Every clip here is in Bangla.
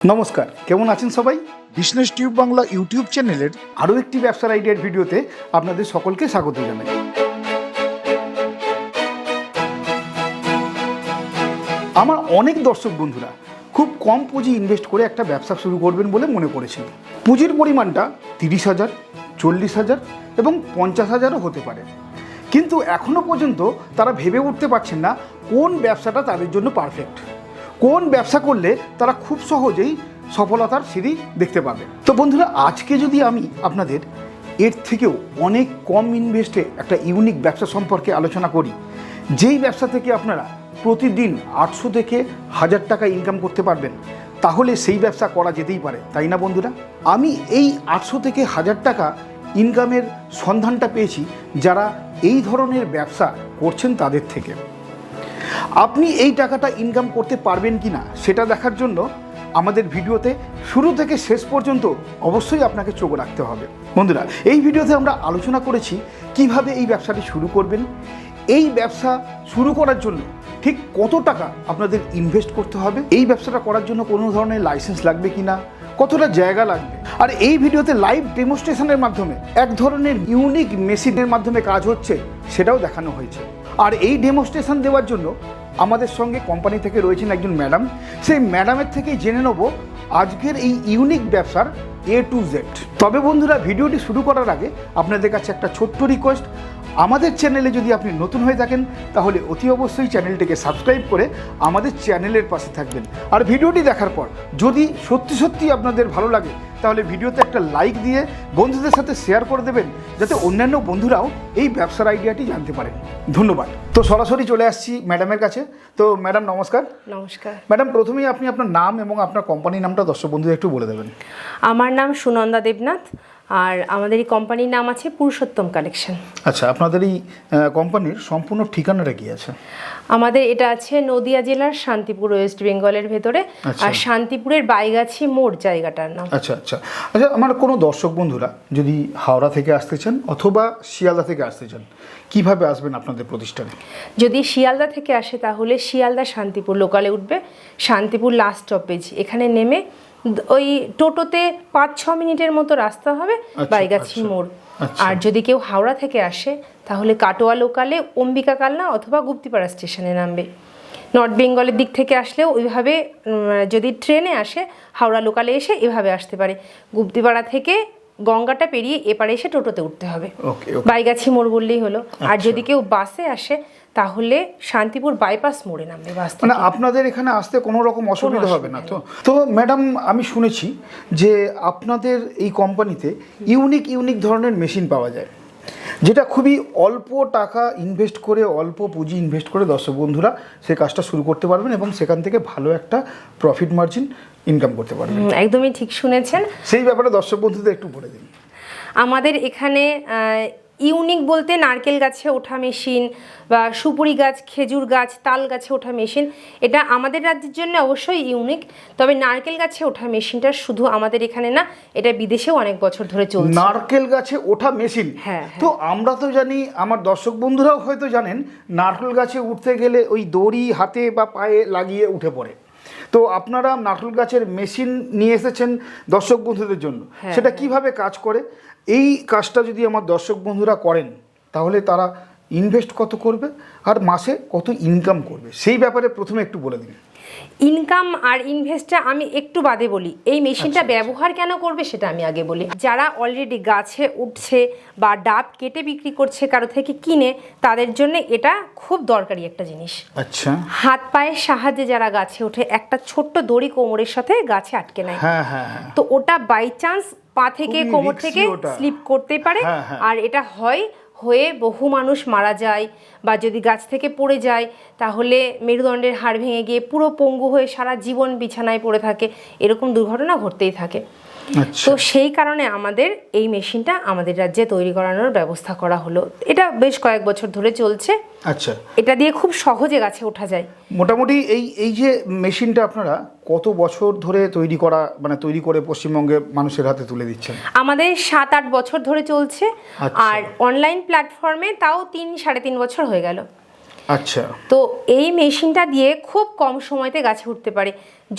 নমস্কার, কেমন আছেন সবাই? বিজনেস টিউব বাংলা ইউটিউব চ্যানেলের আরও একটি ব্যবসার আইডিয়ার ভিডিওতে আপনাদের সকলকে স্বাগত জানাই। আমার অনেক দর্শক বন্ধুরা খুব কম পুঁজি ইনভেস্ট করে একটা ব্যবসা শুরু করবেন বলে মনে করেছেন। পুঁজির পরিমাণটা 30,000, 40,000 এবং 50,000ও হতে পারে, কিন্তু এখনও পর্যন্ত তারা ভেবে উঠতে পারছেন না কোন ব্যবসাটা তাদের জন্য পারফেক্ট, কোন ব্যবসা করলে তারা খুব সহজেই সফলতার সিঁড়ি দেখতে পাবে। তো বন্ধুরা, আজকে যদি আমি আপনাদের এর থেকেও অনেক কম ইনভেস্টে একটা ইউনিক ব্যবসা সম্পর্কে আলোচনা করি, যেই ব্যবসা থেকে আপনারা প্রতিদিন 800 থেকে 1000 টাকা ইনকাম করতে পারবেন, তাহলে সেই ব্যবসা করা যেতেই পারে, তাই না বন্ধুরা? আমি এই 800 থেকে 1000 টাকা ইনকামের সন্ধানটা পেয়েছি যারা এই ধরনের ব্যবসা করছেন তাদের থেকে। আপনি এই টাকাটা ইনকাম করতে পারবেন কি না সেটা দেখার জন্য আমাদের ভিডিওতে শুরু থেকে শেষ পর্যন্ত অবশ্যই আপনাকে চোখ রাখতে হবে। বন্ধুরা, এই ভিডিওতে আমরা আলোচনা করেছি কিভাবে এই ব্যবসাটি শুরু করবেন, এই ব্যবসা শুরু করার জন্য ঠিক কত টাকা আপনাদের ইনভেস্ট করতে হবে, এই ব্যবসাটা করার জন্য কোনো ধরনের লাইসেন্স লাগবে কি না, কতটা জায়গা লাগবে, আর এই ভিডিওতে লাইভ ডেমনস্ট্রেশনের মাধ্যমে এক ধরনের ইউনিক মেশিনের মাধ্যমে কাজ হচ্ছে সেটাও দেখানো হয়েছে। আর এই ডেমনস্ট্রেশন দেওয়ার জন্য আমাদের সঙ্গে কোম্পানি থেকে রয়েছেন একজন ম্যাডাম। সেই ম্যাডামের থেকেই জেনে নেব আজকের এই ইউনিক ব্যবসার A to Z। তবে বন্ধুরা, ভিডিওটি শুরু করার আগে আপনাদের কাছে একটা ছোট্ট রিকোয়েস্ট, আমাদের চ্যানেলে যদি আপনি নতুন হয়ে থাকেন তাহলে অতি অবশ্যই চ্যানেলটিকে সাবস্ক্রাইব করে আমাদের চ্যানেলের পাশে থাকবেন। আর ভিডিওটি দেখার পর যদি সত্যি আপনাদের ভালো লাগে তাহলে ভিডিওতে একটা লাইক দিয়ে বন্ধুদের সাথে শেয়ার করে দেবেন, যাতে অন্যান্য বন্ধুরাও এই ব্যবসার আইডিয়াটি জানতে পারেন। ধন্যবাদ। তো সরাসরি চলে আসছি ম্যাডামের কাছে। তো ম্যাডাম নমস্কার। নমস্কার ম্যাডাম, প্রথমেই আপনি আপনার নাম এবং আপনার কোম্পানির নামটা দর্শক বন্ধুদের একটু বলে দেবেন। আমার নাম সুনন্দা দেবনাথ, আর আমাদের এই কোম্পানির নাম আছে পুরুষোত্তম কালেকশন। আচ্ছা, আপনাদের এই কোম্পানির সম্পূর্ণ ঠিকানাটা কি আছে? আমাদের এটা আছে নদিয়া জেলার শান্তিপুর, ওয়েস্ট বেঙ্গলের ভেতরে। আর শান্তিপুরের বাইগাছি মোড় জায়গাটার নাম। আচ্ছা, আমার কোনো দর্শক বন্ধুরা যদি হাওড়া থেকে আসতে চান অথবা শিয়ালদা থেকে আসতে চান, কিভাবে আসবেন আপনাদের প্রতিষ্ঠানে? যদি শিয়ালদা থেকে আসে তাহলে শিয়ালদা শান্তিপুর লোকালে উঠবে, শান্তিপুর লাস্ট স্টপেজ, এখানে নেমে ওই টোটোতে 5-6 মিনিটের মতো রাস্তা হবে বাইগাছি মোড়। আর যদি কেউ হাওড়া থেকে আসে তাহলে কাটোয়া লোকালে অম্বিকা কালনা অথবা গুপ্তিপাড়া স্টেশনে নামবে। নর্থ বেঙ্গলের দিক থেকে আসলেও ওইভাবে, যদি ট্রেনে আসে হাওড়া লোকালে এসে এভাবে আসতে পারে। গুপ্তিপাড়া থেকে গঙ্গাটা পেরিয়ে এপারে এসে টোটোতে উঠতে হবে, বাইগাছি মোড় বললেই হলো। আর যদি কেউ বাসে আসে তাহলে শান্তিপুর বাইপাস মোড়ে নামবে বাস থেকে। মানে আপনাদের এখানে আসতে কোনো রকম অসুবিধা হবে না তো? তো ম্যাডাম, আমি শুনেছি যে আপনাদের এই কোম্পানিতে ইউনিক ধরনের মেশিন পাওয়া যায়, যেটা খুবই অল্প টাকা ইনভেস্ট করে, অল্প পুঁজি ইনভেস্ট করে দর্শক বন্ধুরা সেই কাজটা শুরু করতে পারবেন এবং সেখান থেকে ভালো একটা প্রফিট মার্জিন ইনকাম করতে পারবেন। একদমই ঠিক শুনেছেন। সেই ব্যাপারে দর্শক বন্ধুদের একটু বলে দিন। আমাদের এখানে ইউনিক বলতে নারকেল গাছে ওঠা মেশিন বা সুপুরি গাছ, খেজুর গাছ, তাল গাছে ওঠা মেশিন, এটা আমাদের রাজ্যের জন্য অবশ্যই ইউনিক। তবে নারকেল গাছে ওঠা মেশিনটা শুধু আমাদের এখানে না, এটা বিদেশেও অনেক বছর ধরে চলছে। নারকেল গাছে ওঠা মেশিন? হ্যাঁ। তো আমরা তো জানি, আমার দর্শক বন্ধুরাও হয়তো জানেন, নারকেল গাছে উঠতে গেলে ওই দড়ি হাতে বা পায়ে লাগিয়ে উঠে পড়ে। তো আপনারা নারকেল গাছের মেশিন নিয়ে এসেছেন দর্শক বন্ধুদের জন্য, সেটা কিভাবে কাজ করে, এই কাজটা যদি আমার দর্শক বন্ধুরা করেন তাহলে তারা ইনভেস্ট কত করবে আর মাসে কত ইনকাম করবে, সেই ব্যাপারে প্রথমে একটু বলে দিন। ইনকাম আর ইনভেস্টটা আমি একটু বাদে বলি, এই মেশিনটা ব্যবহার কেন করবে সেটা আমি আগে বলি। যারা অলরেডি গাছে উঠছে বা ডাব কেটে বিক্রি করছে কারো থেকে কিনে, তাদের জন্য এটা খুব দরকারি একটা জিনিস। আচ্ছা। হাত পায়ের সাহায্যে যারা গাছে ওঠে, একটা ছোট্ট দড়ি কোমরের সাথে গাছে আটকে নেয়। হ্যাঁ। তো ওটা বাই চান্স পা থেকে কোমর থেকে স্লিপ করতে পারে, আর এটা হয়ে বহু মানুষ মারা যায়, বা যদি গাছ থেকে পড়ে যায় তাহলে মেরুদণ্ডের হাড় ভেঙে গিয়ে পুরো পঙ্গু হয়ে সারা জীবন বিছানায় পড়ে থাকে, এরকম দুর্ঘটনা ঘটতেই থাকে। তো সেই কারণে আমাদের এই মেশিনটা আমাদের রাজ্যে তৈরি করানোর ব্যবস্থা করা হলো। এটা বেশ কয়েক বছর ধরে চলছে। আচ্ছা। এটা দিয়ে খুব সহজে গাছে ওঠা যায়। মোটামুটি এই যে মেশিনটা আপনারা কত বছর ধরে তৈরি করে পশ্চিমবঙ্গে মানুষের হাতে তুলে দিচ্ছেন? আমাদের 7-8 বছর ধরে চলছে। আর অনলাইন প্ল্যাটফর্মে তাও 3-3.5 বছর হয়ে গেল। আচ্ছা। তো এই মেশিনটা দিয়ে খুব কম সময়তে গাছে উঠতে পারে।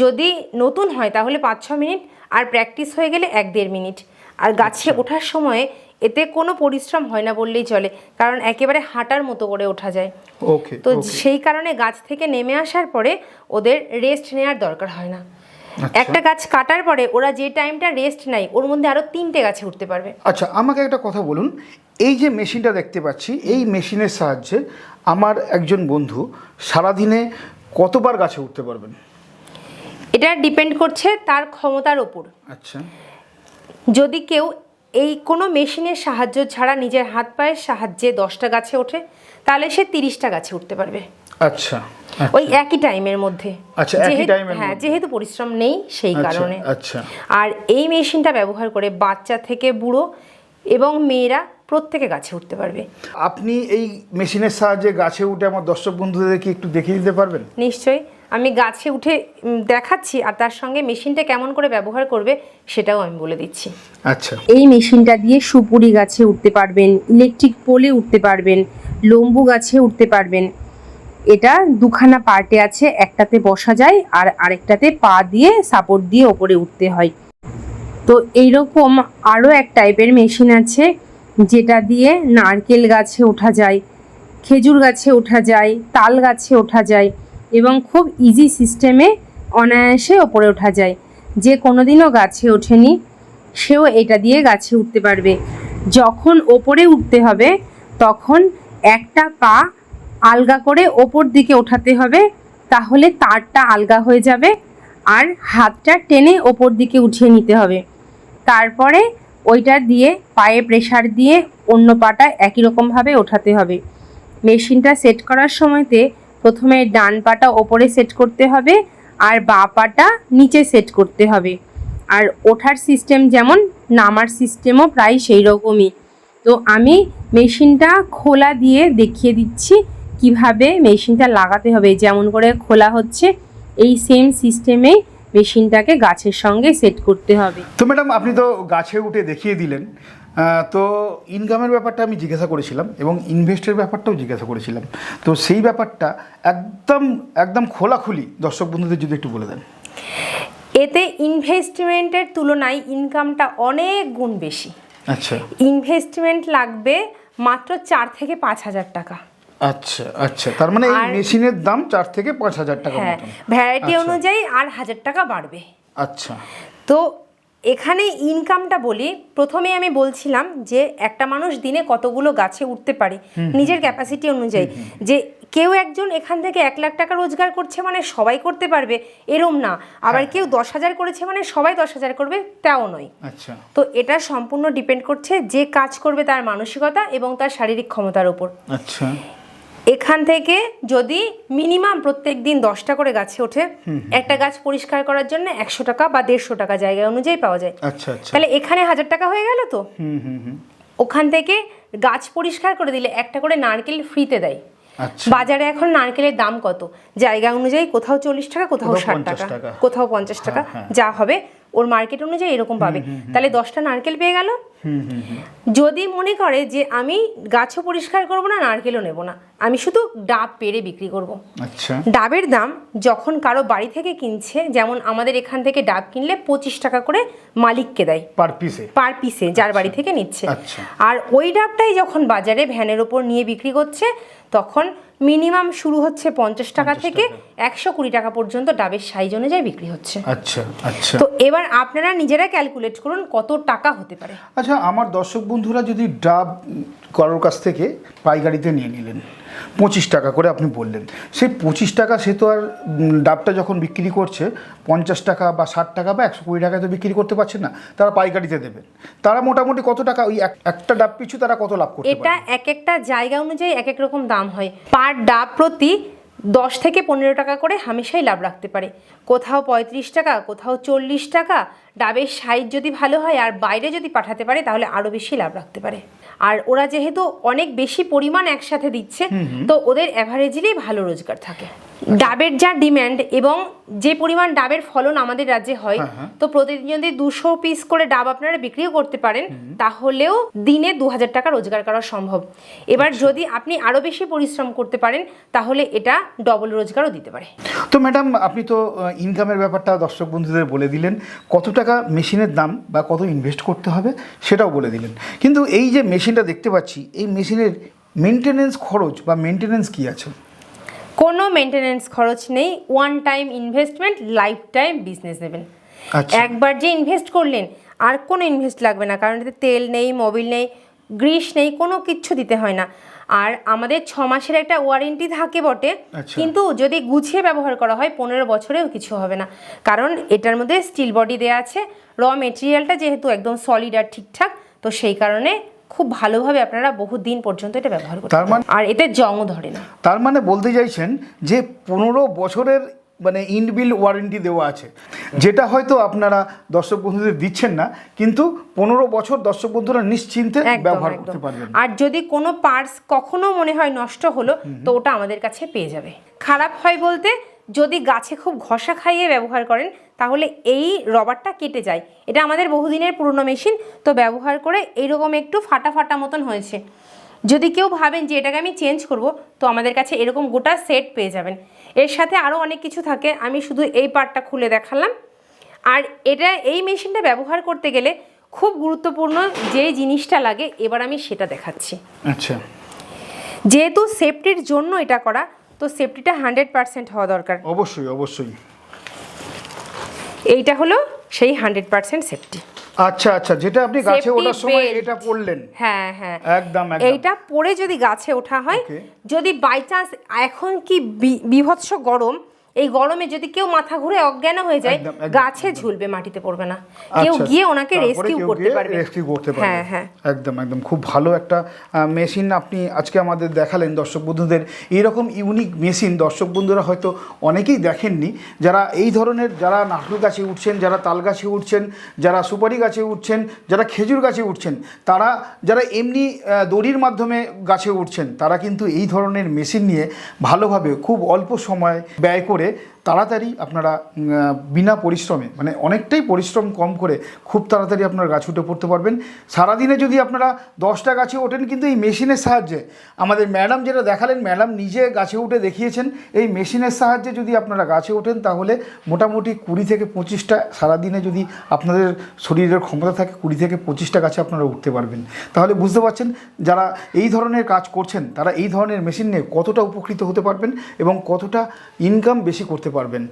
যদি নতুন হয় তাহলে 5-6 মিনিট, আর প্র্যাকটিস হয়ে গেলে 1-1.5 মিনিট। আর গাছে ওঠার সময় এতে কোনো পরিশ্রম হয় না বললেই চলে, কারণ একেবারে হাঁটার মতো করে ওঠা যায়। ওকে। তো সেই কারণে গাছ থেকে নেমে আসার পরে ওদের রেস্ট নেওয়ার দরকার হয় না। একটা গাছ কাটার পরে ওরা যে টাইমটা রেস্ট নেয় ওর মধ্যে আরো 3টে গাছে উঠতে পারবে। আচ্ছা, আমাকে একটা কথা বলুন, এই যে মেশিনটা দেখতে পাচ্ছি, এই মেশিনের সাহায্যে আমার একজন বন্ধু সারাদিনে কতবার গাছে উঠতে পারবেন? এটা ডিপেন্ড করছে তার ক্ষমতার ওপর। আচ্ছা। যদি কেউ এই কোনো মেশিনের সাহায্য ছাড়া নিজের হাত পায়ের সাহায্যে 10টা গাছে ওঠে, তাহলে সে 30টা গাছে উঠতে পারবে। আচ্ছা। ওই একই টাইমের মধ্যে। আচ্ছা, একই টাইমের হ্যাঁ, মধ্যে। যেহেতু পরিশ্রম নেই সেই কারণে। আচ্ছা। আর এই মেশিনটা ব্যবহার করে বাচ্চা থেকে বুড়ো এবং মেয়েরা প্রত্যেকে গাছে উঠতে পারবে। আপনি এই মেশিনের সাহায্যে গাছে উঠে আমার দর্শক বন্ধুদেরকে একটু দেখিয়ে দিতে পারবেন? নিশ্চয়ই, আমি গাছে উঠে দেখাচ্ছি, আর তার সঙ্গে মেশিনটা কেমন করে ব্যবহার করবে সেটাও আমি বলে দিচ্ছি। আচ্ছা। এই মেশিনটা দিয়ে সুপুরি গাছে উঠতে পারবেন, ইলেকট্রিক পোলে উঠতে পারবেন, লম্বু গাছে উঠতে পারবেন। এটা দুখানা পার্টে আছে, একটাতে বসা যায় আর আরেকটাতে পা দিয়ে সাপোর্ট দিয়ে ওপরে উঠতে হয়। তো এইরকম আরও এক টাইপের মেশিন আছে যেটা দিয়ে নারকেল গাছে ওঠা যায়, খেজুর গাছে ওঠা যায়, তাল গাছে ওঠা যায় এবং খুব ইজি সিস্টেমে অনায়াসে ওপরে ওঠা যায়। যে কোনোদিনও গাছে ওঠেনি সেও এটা দিয়ে গাছে উঠতে পারবে। যখন ওপরে উঠতে হবে তখন একটা পা আলগা করে ওপর দিকে ওঠাতে হবে, তাহলে তারটা আলগা হয়ে যাবে, আর হাতটা টেনে ওপর দিকে উঠিয়ে নিতে হবে। তারপরে ওইটা দিয়ে পায়ে প্রেসার দিয়ে অন্য পাটা একই রকমভাবে ওঠাতে হবে। মেশিনটা সেট করার সময়তে প্রথমে ডান পাটা ওপরে সেট করতে হবে আর বাঁ পাটা নিচে সেট করতে হবে। আর ওঠার সিস্টেম যেমন, নামার সিস্টেমও প্রায় সেই রকমই। তো আমি মেশিনটা খোলা দিয়ে দেখিয়ে দিচ্ছি কিভাবে মেশিনটা লাগাতে হবে। যেমন করে খোলা হচ্ছে এই সেম সিস্টেমেই মেশিনটাকে গাছের সঙ্গে সেট করতে হবে। তো ম্যাডাম, আপনি তো গাছে উঠে দেখিয়ে দিলেন, তো ইনকামের ব্যাপারটা আমি জিজ্ঞাসা করেছিলাম এবং ইনভেস্টের ব্যাপারটাও জিজ্ঞাসা করেছিলাম। তো সেই ব্যাপারটা একদম একদম খোলাখুলি দর্শক বন্ধুদের যদি একটু বলে দেন। এতে ইনভেস্টমেন্টের তুলনায় ইনকামটা অনেক গুণ বেশি। আচ্ছা। ইনভেস্টমেন্ট লাগবে মাত্র 4 থেকে 5 হাজার টাকা। আচ্ছা আচ্ছা, তার মানে এই মেশিনের দাম 4 থেকে 5 হাজার টাকা হ্যাঁ, মতন। ভ্যারাইটি অনুযায়ী আর 1000 টাকা বাড়বে। আচ্ছা। তো এখানে ইনকামটা বলি, প্রথমে আমি বলছিলাম যে একটা মানুষ দিনে কতগুলো গাছে উঠতে পারে নিজের ক্যাপাসিটি অনুযায়ী। যে কেউ একজন এখান থেকে 1 লাখ টাকা রোজগার করছে মানে সবাই করতে পারবে এরম না, আবার কেউ 10,000 করেছে মানে সবাই 10,000 করবে তাও নয়। আচ্ছা। তো এটা সম্পূর্ণ ডিপেন্ড করছে যে কাজ করবে তার মানসিকতা এবং তার শারীরিক ক্ষমতার উপর। আচ্ছা। এখান থেকে যদি মিনিমাম প্রত্যেক দিন 10টা করে গাছে ওঠে, একটা গাছ পরিষ্কার করার জন্য 100 টাকা বা 150 টাকা জায়গা অনুযায়ী পাওয়া যায়। আচ্ছা আচ্ছা। তাহলে এখানে 1000 টাকা হয়ে গেল। তো ওখান থেকে গাছ পরিষ্কার করে দিলে একটা করে নারকেল ফ্রিতে দেয়। আচ্ছা। বাজারে এখন নারকেলের দাম কত, জায়গা অনুযায়ী কোথাও 40 টাকা, কোথাও 60 টাকা, কোথাও 50 টাকা, যা হবে ওর মার্কেট অনুযায়ী এরকম পাবে। তাহলে 10টা নারকেল পেয়ে গেল। যদি মনে করে যে আমি গাছও পরিষ্কার করব না, নারকেলও নেব না, আমি শুধু ডাব পেড়ে বিক্রি করব। আচ্ছা। ডাবের দাম যখন কারো বাড়ি থেকে কিনছে, যেমন আমাদের এখান থেকে ডাব কিনলে 25 টাকা করে মালিককে দেয় পার পিসে যার বাড়ি থেকে নিচ্ছে। আর ওই ডাবটাই যখন বাজারে ভ্যানের ওপর নিয়ে বিক্রি করছে তখন মিনিমাম শুরু হচ্ছে 50 টাকা থেকে 120 টাকা পর্যন্ত ডাবের সাইজ অনুযায়ী বিক্রি হচ্ছে। আচ্ছা আচ্ছা। তো এবার আপনারা নিজেরা ক্যালকুলেট করুন কত টাকা হতে পারে। আচ্ছা, আমার দর্শক বন্ধুরা যদি ডাব কারোর কাছ থেকে পাইকারিতে নিয়ে নিলেন 25 টাকা করে, আপনি বললেন সেই 25 টাকা সে তো আর ডাবটা যখন বিক্রি করছে 50 টাকা বা 60 টাকা বা 120 টাকায় তো বিক্রি করতে পারছে না, তারা পাইকারিতে দেবেন। তারা মোটামুটি কত টাকা ওই একটা ডাব পিছু তারা কত লাভ করতে পারে? এটা এক একটা জায়গা অনুযায়ী এক এক রকম দাম হয়। পার ডাব প্রতি 10 থেকে 15 টাকা করে হামেশাই লাভ রাখতে পারে। কোথাও 35 টাকা, কোথাও 40 টাকা। ডাবের সাইজ যদি ভালো হয় আর বাইরে যদি পাঠাতে পারে তাহলে আরও বেশি লাভ রাখতে পারে। আর ওরা যেহেতু অনেক বেশি পরিমাণ একসাথে দিচ্ছে তো ওদের অ্যাভারেজলি ভালো রোজগার থাকে। ডাবের যা ডিম্যান্ড এবং যে পরিমাণ ডাবের ফলন আমাদের রাজ্যে হয়, তো প্রতিদিন যদি 200 পিস করে ডাব আপনারা বিক্রিও করতে পারেন, তাহলেও দিনে 2000 টাকা রোজগার করা সম্ভব। এবার যদি আপনি আরও বেশি পরিশ্রম করতে পারেন, তাহলে এটা ডবল রোজগারও দিতে পারে। তো ম্যাডাম, আপনি তো ইনকামের ব্যাপারটা দর্শক বন্ধুদের বলে দিলেন, কত টাকা মেশিনের দাম বা কত ইনভেস্ট করতে হবে সেটাও বলে দিলেন, কিন্তু এই যে মেশিনটা দেখতে পাচ্ছি, এই মেশিনের মেনটেনেন্স খরচ বা মেনটেনেন্স কি আছে? কোনো মেনটেনেন্স খরচ নেই, one time investment, life time business নেবেন। একবার যে ইনভেস্ট করলেন আর কোনো ইনভেস্ট লাগবে না, কারণ এতে তেল নেই, মোবিল নেই, গ্রিস নেই, কোনো কিচ্ছু দিতে হয় না। আর আমাদের 6 মাসের একটা ওয়ারেন্টি থাকে বটে, কিন্তু যদি গুছিয়ে ব্যবহার করা হয় 15 বছরেও কিছু হবে না, কারণ এটার মধ্যে স্টিল বডি দেওয়া আছে। র মেটেরিয়ালটা যেহেতু একদম সলিড আর ঠিকঠাক, তো সেই কারণে খুব ভালোভাবে আপনারা বহুদিন পর্যন্ত এটা ব্যবহার করতে পারেন, আর এতে জংও ধরে না। তার মানে বলতে চাইছেন যে 15 বছরের মানে ইনবিল্ড ওয়ারেন্টি দেওয়া আছে, যেটা হয়তো আপনারা দর্শক বন্ধুদের দিচ্ছেন না, কিন্তু 15 বছর দর্শক বন্ধুরা নিশ্চিন্তে ব্যবহার করতে পারবেন। আর যদি কোনো পার্টস কখনো মনে হয় নষ্ট হলো, তো ওটা আমাদের কাছে পেয়ে যাবে। খারাপ হয় বলতে, যদি গাছে খুব ঘষা খাইয়ে ব্যবহার করেন, তাহলে এই রবারটা কেটে যায়। এটা আমাদের বহুদিনের পুরনো মেশিন, তো ব্যবহার করে এইরকম একটু ফাটা ফাটা মতন হয়েছে। যদি কেউ ভাবেন যে এটাকে আমি চেঞ্জ করব, তো আমাদের কাছে এরকম গোটা সেট পেয়ে যাবেন। এর সাথে আরও অনেক কিছু থাকে, আমি শুধু এই পার্টটা খুলে দেখালাম। আর এই মেশিনটা ব্যবহার করতে গেলে খুব গুরুত্বপূর্ণ যে জিনিসটা লাগে, এবার আমি সেটা দেখাচ্ছি। আচ্ছা, যেহেতু সেফটির জন্য এটা করা, তো সেফটিটা 100% হওয়া দরকার। অবশ্যই অবশ্যই। এইটা হলো সেই 100% সেফটি। আচ্ছা আচ্ছা, যেটা আপনি গাছে ওঠার সময় এটা পড়লেন। হ্যাঁ হ্যাঁ, একদম। এইটা পরে যদি গাছে ওঠা হয়, যদি বাই চান্স এখন কি বিভৎস গরম, এই গরমে যদি কেউ মাথা ঘুরে অজ্ঞান হয়ে যায়, গাছে ঝুলবে, মাটিতে পড়বে না, কেউ গিয়ে ওনাকে রেস্কিউ করতে পারবে। হ্যাঁ হ্যাঁ, একদম একদম। খুব ভালো একটা মেশিন আপনি আজকে আমাদের দেখালেন দর্শক বন্ধুদের। এইরকম ইউনিক মেশিন দর্শক বন্ধুরা হয়তো অনেকেই দেখেননি, যারা এই ধরনের, যারা নারকেল গাছে উঠছেন, যারা তাল গাছে উঠছেন, যারা সুপারি গাছে উঠছেন, যারা খেজুর গাছে উঠছেন, তারা যারা এমনি দড়ির মাধ্যমে গাছে উঠছেন, তারা কিন্তু এই ধরনের মেশিন নিয়ে ভালোভাবে খুব অল্প সময় ব্যয় করে তাড়াতাড়ি আপনারা বিনা পরিশ্রমে, মানে অনেকটাই পরিশ্রম কম করে খুব তাড়াতাড়ি আপনারা গাছ উঠে পড়তে পারবেন। সারাদিনে যদি আপনারা 10টা গাছে ওঠেন, কিন্তু এই মেশিনের সাহায্যে, আমাদের ম্যাডাম যেটা দেখালেন, ম্যাডাম নিজে গাছে উঠে দেখিয়েছেন, এই মেশিনের সাহায্যে যদি আপনারা গাছে ওঠেন, তাহলে মোটামুটি 20 থেকে 25টা, সারাদিনে যদি আপনাদের শরীরের ক্ষমতা থাকে 20 থেকে 25টা গাছে আপনারা উঠতে পারবেন। তাহলে বুঝতে পারছেন যারা এই ধরনের কাজ করছেন, তারা এই ধরনের মেশিন নিয়ে কতটা উপকৃত হতে পারবেন এবং কতটা ইনকাম বেশি করতে পারবেন।